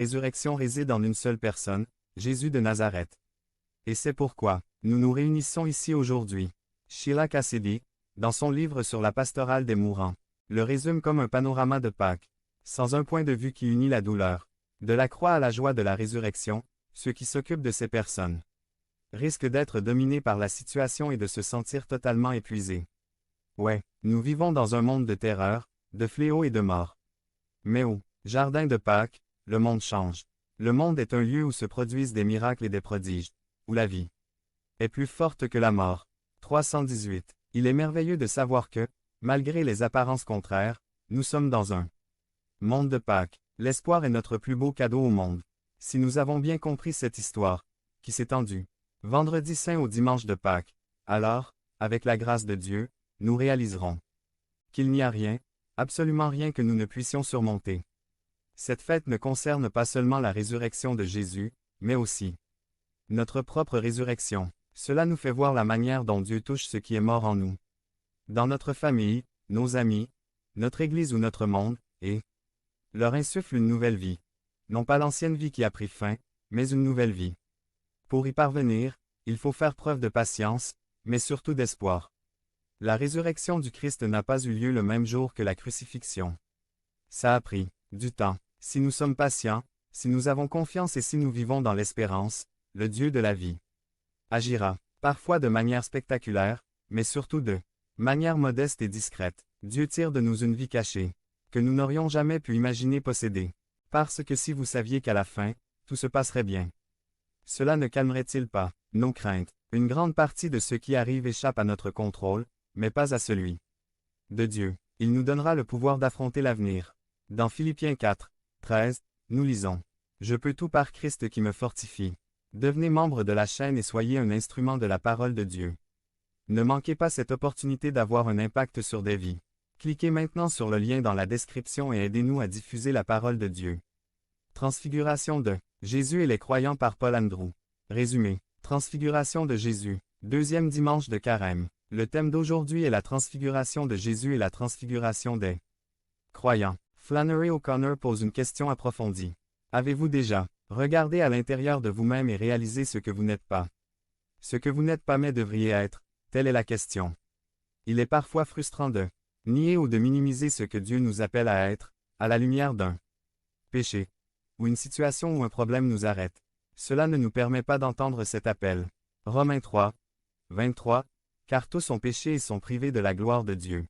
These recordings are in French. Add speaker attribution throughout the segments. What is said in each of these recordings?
Speaker 1: résurrection réside en une seule personne, Jésus de Nazareth. Et c'est pourquoi nous nous réunissons ici aujourd'hui. Sheila Cassidy, dans son livre sur la pastorale des mourants, le résume comme un panorama de Pâques, sans un point de vue qui unit la douleur, de la croix à la joie de la résurrection. Ceux qui s'occupent de ces personnes risquent d'être dominés par la situation et de se sentir totalement épuisés. Ouais, nous vivons dans un monde de terreur, de fléaux et de mort. Mais au jardin de Pâques, le monde change. Le monde est un lieu où se produisent des miracles et des prodiges, où la vie est plus forte que la mort. 318. Il est merveilleux de savoir que, malgré les apparences contraires, nous sommes dans un monde de Pâques. L'espoir est notre plus beau cadeau au monde. Si nous avons bien compris cette histoire, qui s'étend du vendredi saint au dimanche de Pâques, alors, avec la grâce de Dieu, nous réaliserons qu'il n'y a rien, absolument rien que nous ne puissions surmonter. Cette fête ne concerne pas seulement la résurrection de Jésus, mais aussi notre propre résurrection. Cela nous fait voir la manière dont Dieu touche ce qui est mort en nous. Dans notre famille, nos amis, notre Église ou notre monde, et leur insuffle une nouvelle vie. Non pas l'ancienne vie qui a pris fin, mais une nouvelle vie. Pour y parvenir, il faut faire preuve de patience, mais surtout d'espoir. La résurrection du Christ n'a pas eu lieu le même jour que la crucifixion. Ça a pris du temps. Si nous sommes patients, si nous avons confiance et si nous vivons dans l'espérance, le Dieu de la vie agira, parfois de manière spectaculaire, mais surtout de manière modeste et discrète. Dieu tire de nous une vie cachée, que nous n'aurions jamais pu imaginer posséder. Parce que si vous saviez qu'à la fin, tout se passerait bien. Cela ne calmerait-il pas nos craintes? Une grande partie de ce qui arrive échappe à notre contrôle, mais pas à celui de Dieu. Il nous donnera le pouvoir d'affronter l'avenir. Dans Philippiens 4, 13, nous lisons « Je peux tout par Christ qui me fortifie ». Devenez membre de la chaîne et soyez un instrument de la parole de Dieu. Ne manquez pas cette opportunité d'avoir un impact sur des vies. Cliquez maintenant sur le lien dans la description et aidez-nous à diffuser la parole de Dieu. Transfiguration de Jésus et les croyants par Paul Andrew. Résumé. Transfiguration de Jésus. Deuxième dimanche de Carême. Le thème d'aujourd'hui est la transfiguration de Jésus et la transfiguration des croyants. Flannery O'Connor pose une question approfondie. Avez-vous déjà regardé à l'intérieur de vous-même et réalisé ce que vous n'êtes pas? Ce que vous n'êtes pas mais devriez être, telle est la question. Il est parfois frustrant de nier ou de minimiser ce que Dieu nous appelle à être, à la lumière d'un péché, ou une situation où un problème nous arrête. Cela ne nous permet pas d'entendre cet appel. Romains 3, 23, car tous ont péché et sont privés de la gloire de Dieu.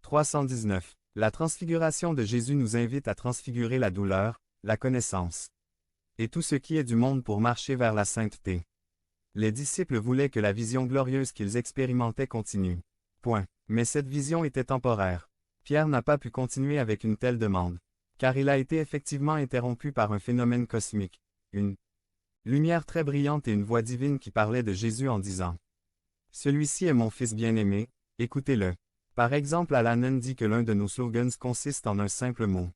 Speaker 1: 319. La transfiguration de Jésus nous invite à transfigurer la douleur, la connaissance et tout ce qui est du monde pour marcher vers la sainteté. Les disciples voulaient que la vision glorieuse qu'ils expérimentaient continue. Point. Mais cette vision était temporaire. Pierre n'a pas pu continuer avec une telle demande, car il a été effectivement interrompu par un phénomène cosmique, une lumière très brillante et une voix divine qui parlait de Jésus en disant « Celui-ci est mon fils bien-aimé, écoutez-le ». Par exemple, Alanon dit que l'un de nos slogans consiste en un simple mot.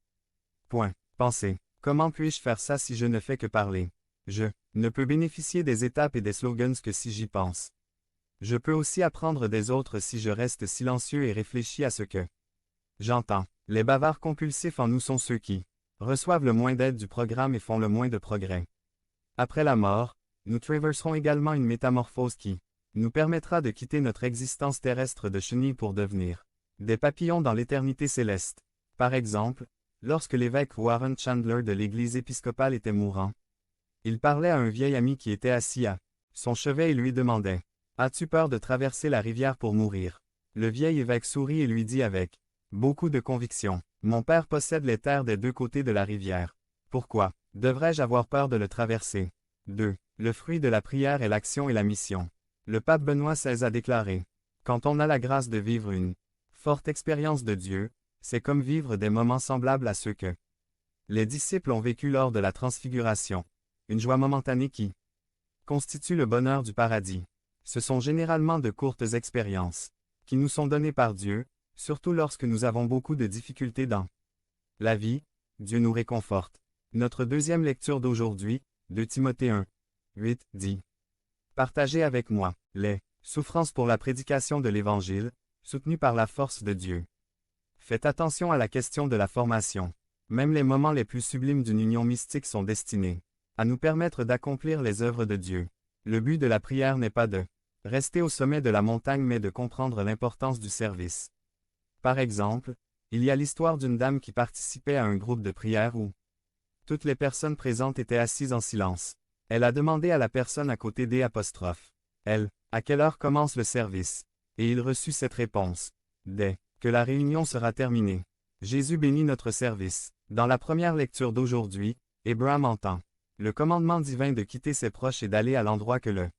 Speaker 1: Point. Pensez. Comment puis-je faire ça si je ne fais que parler? Je ne peux bénéficier des étapes et des slogans que si j'y pense. Je peux aussi apprendre des autres si je reste silencieux et réfléchis à ce que j'entends. Les bavards compulsifs en nous sont ceux qui reçoivent le moins d'aide du programme et font le moins de progrès. Après la mort, nous traverserons également une métamorphose qui nous permettra de quitter notre existence terrestre de chenilles pour devenir des papillons dans l'éternité céleste. Par exemple, lorsque l'évêque Warren Chandler de l'Église épiscopale était mourant, il parlait à un vieil ami qui était assis à son chevet et lui demandait « As-tu peur de traverser la rivière pour mourir ?» Le vieil évêque sourit et lui dit avec beaucoup de conviction « Mon père possède les terres des deux côtés de la rivière. Pourquoi devrais-je avoir peur de le traverser ?» 2. Le fruit de la prière est l'action et la mission. Le pape Benoît XVI a déclaré « Quand on a la grâce de vivre une forte expérience de Dieu, c'est comme vivre des moments semblables à ceux que les disciples ont vécu lors de la transfiguration. Une joie momentanée qui constitue le bonheur du paradis. Ce sont généralement de courtes expériences qui nous sont données par Dieu, surtout lorsque nous avons beaucoup de difficultés dans la vie. Dieu nous réconforte. Notre deuxième lecture d'aujourd'hui, 2 Timothée 1, 8, dit « Partagez avec moi les souffrances pour la prédication de l'Évangile, soutenues par la force de Dieu. » Faites attention à la question de la formation. Même les moments les plus sublimes d'une union mystique sont destinés à nous permettre d'accomplir les œuvres de Dieu. Le but de la prière n'est pas de rester au sommet de la montagne mais de comprendre l'importance du service. Par exemple, il y a l'histoire d'une dame qui participait à un groupe de prière où toutes les personnes présentes étaient assises en silence. Elle a demandé à la personne à côté d'elle, à quelle heure commence le service? Et il reçut cette réponse. Dès que la réunion sera terminée. Jésus bénit notre service. Dans la première lecture d'aujourd'hui, Abraham entend le commandement divin de quitter ses proches et d'aller à l'endroit que le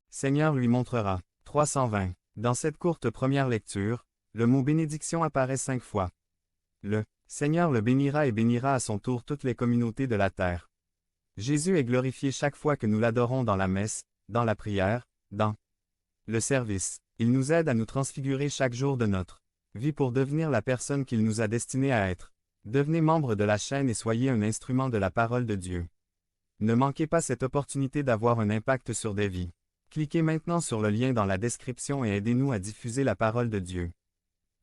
Speaker 1: Seigneur lui montrera. 320. Dans cette courte première lecture, le mot bénédiction apparaît 5 fois. Le Seigneur le bénira et bénira à son tour toutes les communautés de la terre. Jésus est glorifié chaque fois que nous l'adorons dans la messe, dans la prière, dans le service. Il nous aide à nous transfigurer chaque jour de notre vie pour devenir la personne qu'il nous a destinée à être. Devenez membre de la chaîne et soyez un instrument de la parole de Dieu. Ne manquez pas cette opportunité d'avoir un impact sur des vies. Cliquez maintenant sur le lien dans la description et aidez-nous à diffuser la parole de Dieu.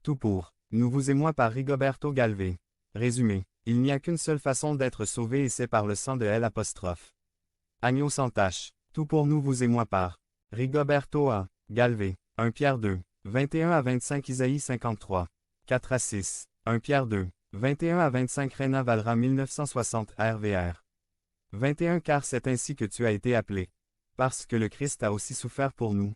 Speaker 1: Tout pour Nous vous et moi par Rigoberto Galvé. Résumé. Il n'y a qu'une seule façon d'être sauvé et c'est par le sang de L'. Agneau sans tache. Tout pour nous vous et moi par Rigoberto A. Galvé. 1 Pierre 2. 21 à 25 Isaïe 53. 4 à 6. 1 Pierre 2. 21 à 25 Reina Valera 1960 RVR. 21 Car c'est ainsi que tu as été appelé. Parce que le Christ a aussi souffert pour nous.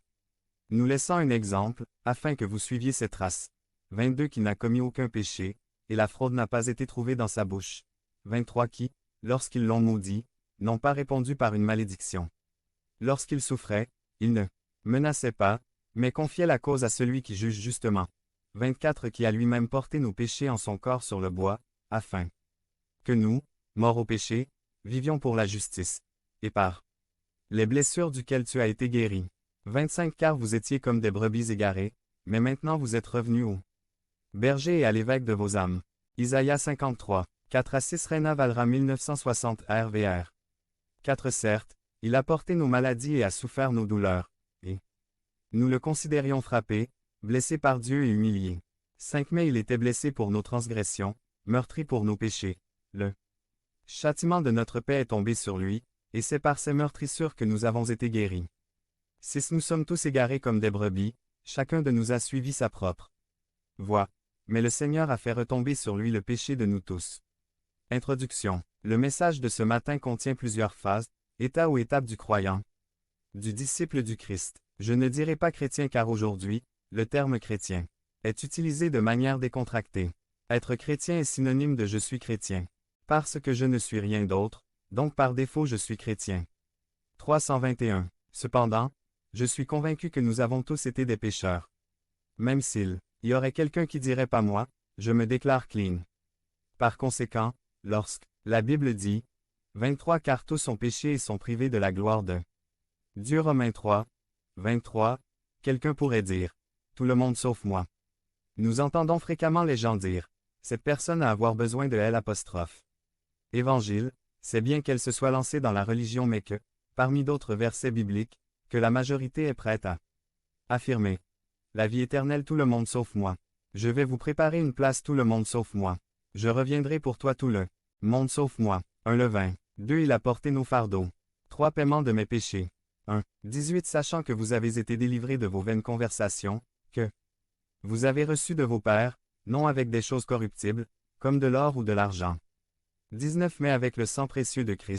Speaker 1: Nous laissant un exemple, afin que vous suiviez ses traces. 22 Qui n'a commis aucun péché, et la fraude n'a pas été trouvée dans sa bouche. 23 Qui, lorsqu'ils l'ont maudit, n'ont pas répondu par une malédiction. Lorsqu'il souffrait, il ne menaçait pas, mais confiait la cause à celui qui juge justement. 24 Qui a lui-même porté nos péchés en son corps sur le bois, afin que nous, morts au péché, vivions pour la justice. Et par les blessures duquel tu as été guéri. 25 Car vous étiez comme des brebis égarées, mais maintenant vous êtes revenus au berger et à l'évêque de vos âmes. Isaïe 53. 4 à 6 Reina Valera 1960 RVR. 4 Certes, il a porté nos maladies et a souffert nos douleurs. Et nous le considérions frappé, blessé par Dieu et humilié. 5 Mais il était blessé pour nos transgressions, meurtri pour nos péchés. Le châtiment de notre paix est tombé sur lui, et c'est par ses meurtrissures que nous avons été guéris. 6 Nous sommes tous égarés comme des brebis, chacun de nous a suivi sa propre voie. Mais le Seigneur a fait retomber sur lui le péché de nous tous. Introduction. Le message de ce matin contient plusieurs phases, état ou étape du croyant, du disciple du Christ. Je ne dirai pas chrétien car aujourd'hui, le terme chrétien est utilisé de manière décontractée. Être chrétien est synonyme de je suis chrétien. Parce que je ne suis rien d'autre, donc par défaut je suis chrétien. 321. Cependant, je suis convaincu que nous avons tous été des pécheurs. Même s'il y aurait quelqu'un qui dirait pas moi, je me déclare clean. Par conséquent, lorsque la Bible dit 23 Car tous ont péché et sont privés de la gloire de Dieu Romains 3, 23, quelqu'un pourrait dire tout le monde sauf moi. Nous entendons fréquemment les gens dire cette personne a avoir besoin de L'. Évangile, c'est bien qu'elle se soit lancée dans la religion mais que, parmi d'autres versets bibliques, que la majorité est prête à affirmer la vie éternelle tout le monde sauf moi. Je vais vous préparer une place tout le monde sauf moi. Je reviendrai pour toi tout le monde sauf moi. 1 Le 20. 2 Il a porté nos fardeaux. 3 Paiement de mes péchés. 1. 18 Sachant que vous avez été délivrés de vos vaines conversations, que vous avez reçu de vos pères, non avec des choses corruptibles, comme de l'or ou de l'argent. 19 Mais avec le sang précieux de Christ,